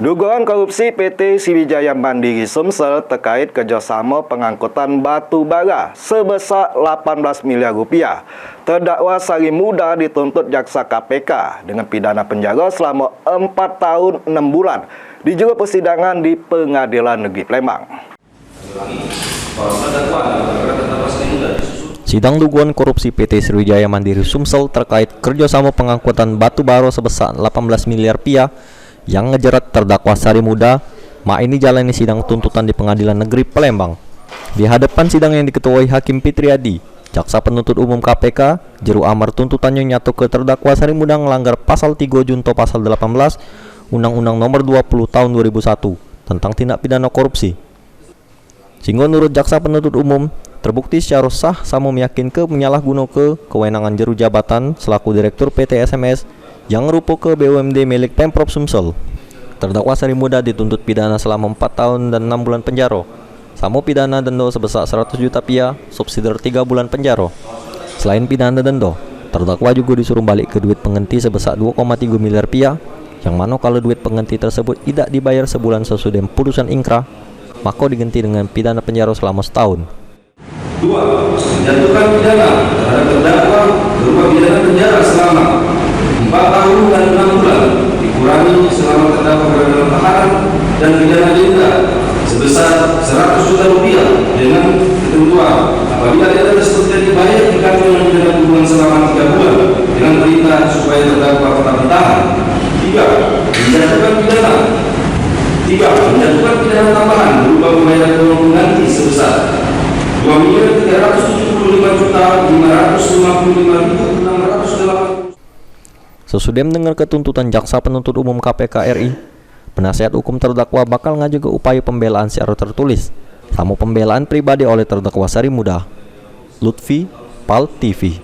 Dugaan korupsi PT Sriwijaya Mandiri Sumsel terkait kerjasama pengangkutan batu bara sebesar 18 miliar rupiah. Terdakwa Sari Muda dituntut jaksa KPK dengan pidana penjara selama 4 tahun 6 bulan di juru persidangan di Pengadilan Negeri Palembang. Sidang dugaan korupsi PT Sriwijaya Mandiri Sumsel terkait kerjasama pengangkutan batu bara sebesar 18 miliar rupiah yang ngejerat terdakwa Sari Muda, ini jalani sidang tuntutan di Pengadilan Negeri Palembang. Di hadapan sidang yang diketuai Hakim Fitriadi, Jaksa Penuntut Umum KPK, juru amar tuntutannya nyatu ke terdakwa Sari Muda melanggar pasal 3 junto pasal 18 Undang-Undang Nomor 20 Tahun 2001 tentang tindak pidana korupsi. Sehingga menurut Jaksa Penuntut Umum, terbukti secara sah sama meyakinkan menyalahgunakan kewenangan juru jabatan selaku Direktur PT SMS yang rupa ke BUMD milik Pemprov Sumsel. Terdakwa Sari Muda dituntut pidana selama 4 tahun dan 6 bulan penjara. Sama pidana denda sebesar 100 juta rupiah, subsidi 3 bulan penjara. Selain pidana denda, terdakwa juga disuruh balik ke duit pengganti sebesar 2,3 miliar rupiah, yang mana kalau duit pengganti tersebut tidak dibayar sebulan sesudah putusan ingkrah, maka diganti dengan pidana penjara selama setahun. 2. Menjatuhkan pidana terhadap terdakwa berupa pidana penjara selama 4 tahun dan 6 bulan dikurangi selama terdakwa berada dalam tahanan, dan pidana denda sebesar 100 juta rupiah dengan ketentuan apabila denda tersebut tidak dibayar diganti dengan pidana kurungan selama 3 bulan dengan perintah supaya terdakwa tetap ditahan. 3. Menjatuhkan pidana tambahan berupa pembayaran uang pengganti sebesar 2.375.555.680. Sesudah mendengar ketuntutan Jaksa Penuntut Umum KPK RI, penasihat hukum terdakwa bakal ngajukan upaya pembelaan secara tertulis, sama pembelaan pribadi oleh terdakwa Sari Muda. Lutfi, PAL TV.